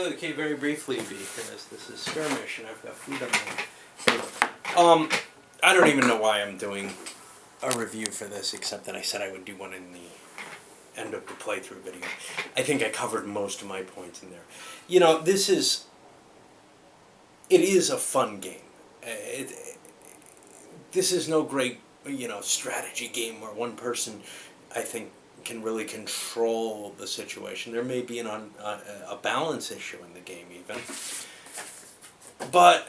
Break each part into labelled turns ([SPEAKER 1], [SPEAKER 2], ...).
[SPEAKER 1] Okay, very briefly, because this is Skirmish and I've got food on me. I don't even know why I'm doing a review for this, except that I said I would do one in the end of the playthrough video. I think I covered most of my points in there. You know, it is a fun game. This is no great, strategy game where one person, I think, can really control the situation. There may be a balance issue in the game even. But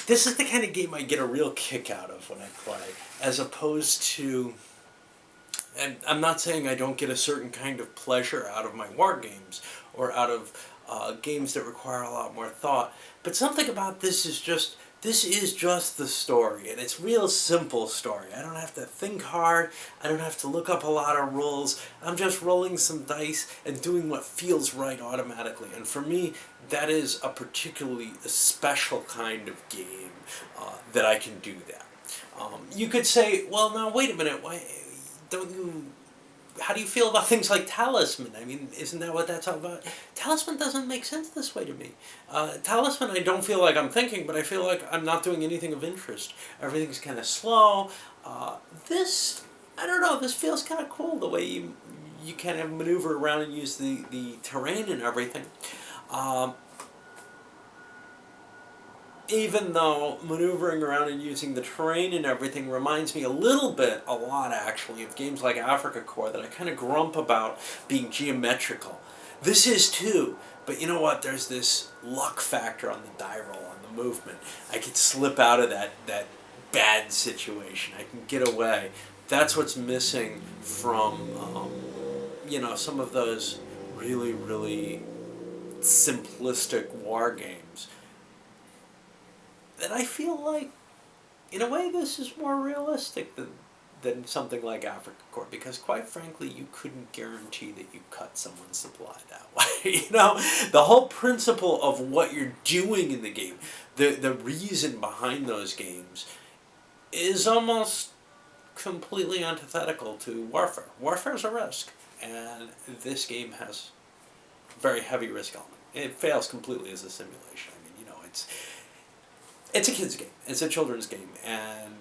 [SPEAKER 1] this is the kind of game I get a real kick out of when I play, as opposed to, and I'm not saying I don't get a certain kind of pleasure out of my war games, or out of games that require a lot more thought, but something about this is just the story, and it's real simple story. I don't have to think hard, I don't have to look up a lot of rules, I'm just rolling some dice and doing what feels right automatically. And for me, that is a particularly special kind of game that I can do that. You could say, well, now wait a minute, why don't you... How do you feel about things like Talisman? I mean, isn't that what that's all about? Talisman doesn't make sense this way to me. Talisman, I don't feel like I'm thinking, but I feel like I'm not doing anything of interest. Everything's kind of slow. This, I don't know, this feels kind of cool, the way you kind of maneuver around and use the terrain and everything. Even though maneuvering around and using the terrain and everything reminds me a lot actually, of games like Africa Corps that I kind of grump about being geometrical. This is too, but you know what, there's this luck factor on the die roll, on the movement. I could slip out of that bad situation. I can get away. That's what's missing from, some of those really, really simplistic war games. And I feel like, in a way, this is more realistic than something like Africa Corps, because quite frankly, you couldn't guarantee that you cut someone's supply that way. The whole principle of what you're doing in the game, the reason behind those games, is almost completely antithetical to warfare. Warfare is a risk, and this game has a very heavy risk element. It fails completely as a simulation. I mean, it's a kid's game. It's a children's game, and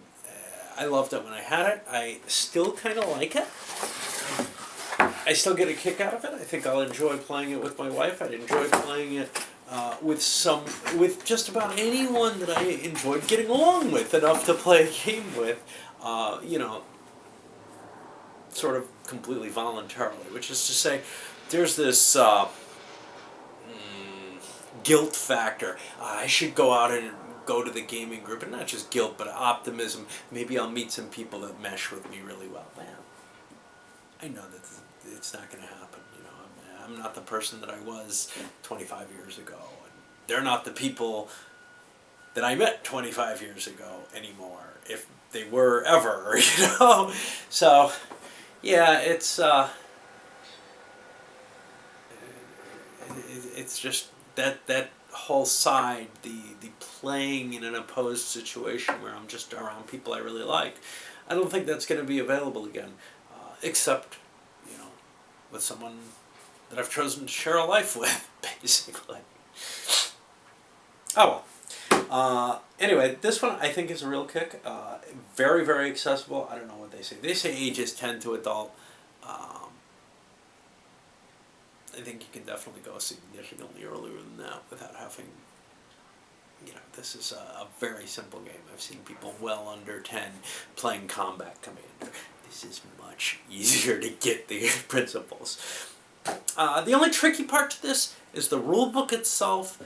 [SPEAKER 1] I loved it when I had it. I still kind of like it. I still get a kick out of it. I think I'll enjoy playing it with my wife. I'd enjoy playing it with just about anyone that I enjoyed getting along with enough to play a game with, sort of completely voluntarily. Which is to say, there's this guilt factor. I should go out and go to the gaming group, and not just guilt, but optimism. Maybe I'll meet some people that mesh with me really well. Man, I know that it's not going to happen. I'm not the person that I was 25 years ago, and they're not the people that I met 25 years ago anymore, if they were ever, So, yeah, it's just that whole side, the playing in an opposed situation where I'm just around people I really like. I don't think that's going to be available again, except, with someone that I've chosen to share a life with, basically. Oh well. Anyway, this one I think is a real kick. Very, very accessible. I don't know what they say. They say ages 10 to adult. I think you can definitely go significantly earlier than that without having, this is a very simple game. I've seen people well under 10 playing Combat Commander. This is much easier to get the principles. The only tricky part to this is the rule book itself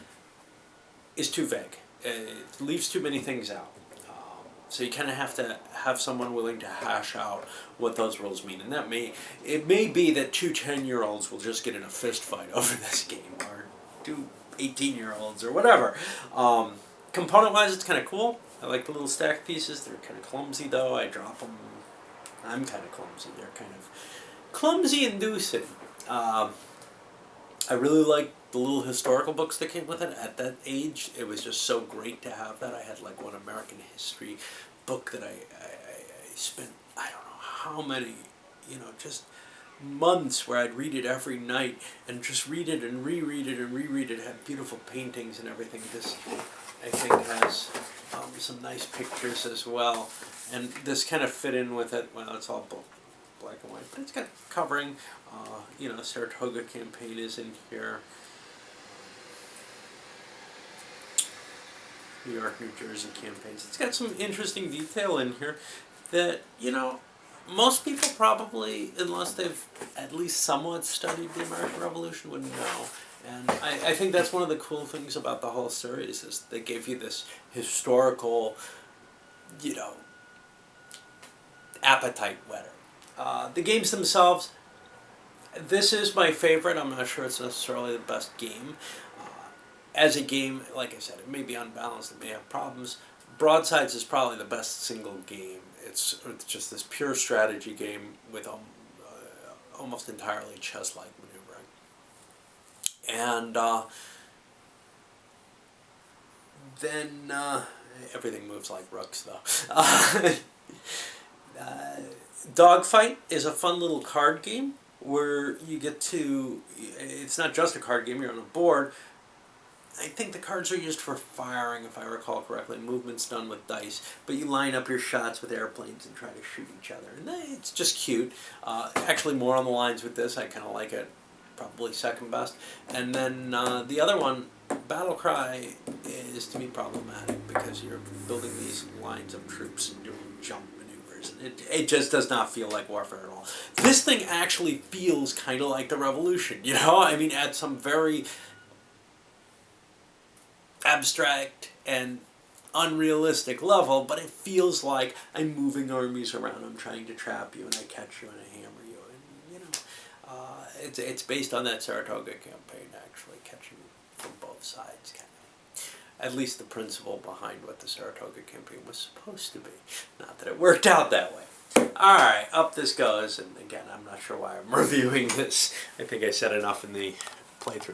[SPEAKER 1] is too vague. It leaves too many things out. So you kind of have to have someone willing to hash out what those rules mean. And it may be that two 10-year-olds will just get in a fist fight over this game, or two 18-year-olds, or whatever. Component-wise, it's kind of cool. I like the little stack pieces. They're kind of clumsy, though. I drop them. I'm kind of clumsy. They're kind of clumsy-inducing. I really like the little historical books that came with it. At that age, it was just so great to have that. I had like one American history book that I spent, I don't know how many, just months where I'd read it every night and just read it and reread it and reread it. It had beautiful paintings and everything. This, I think, has some nice pictures as well. And this kind of fit in with it. Well, it's all black and white, but it's got covering. You know, Saratoga campaign is in here. New York, New Jersey campaigns. It's got some interesting detail in here that, you know, most people probably, unless they've at least somewhat studied the American Revolution, wouldn't know. And I think that's one of the cool things about the whole series is they give you this historical, you know, appetite whetter. The games themselves, this is my favorite. I'm not sure it's necessarily the best game. As a game, like I said, it may be unbalanced, it may have problems. Broadsides is probably the best single game. It's just this pure strategy game with almost entirely chess-like maneuvering. And then everything moves like rooks, though. Dogfight is a fun little card game where you get to, it's not just a card game, you're on a board. I think the cards are used for firing, if I recall correctly. Movement's done with dice, but you line up your shots with airplanes and try to shoot each other. And it's just cute. Actually, more on the lines with this. I kind of like it. Probably second best. And then the other one, Battle Cry, is to me problematic because you're building these lines of troops and doing jump maneuvers. And it just does not feel like warfare at all. This thing actually feels kind of like the Revolution, you know? I mean, at some very abstract and unrealistic level, but it feels like I'm moving armies around. I'm trying to trap you, and I catch you, and I hammer you, and you know, it's based on that Saratoga campaign, actually catching from both sides, kind of. At least the principle behind what the Saratoga campaign was supposed to be. Not that it worked out that way. All right, up this goes, and again, I'm not sure why I'm reviewing this. I think I said enough in the playthrough.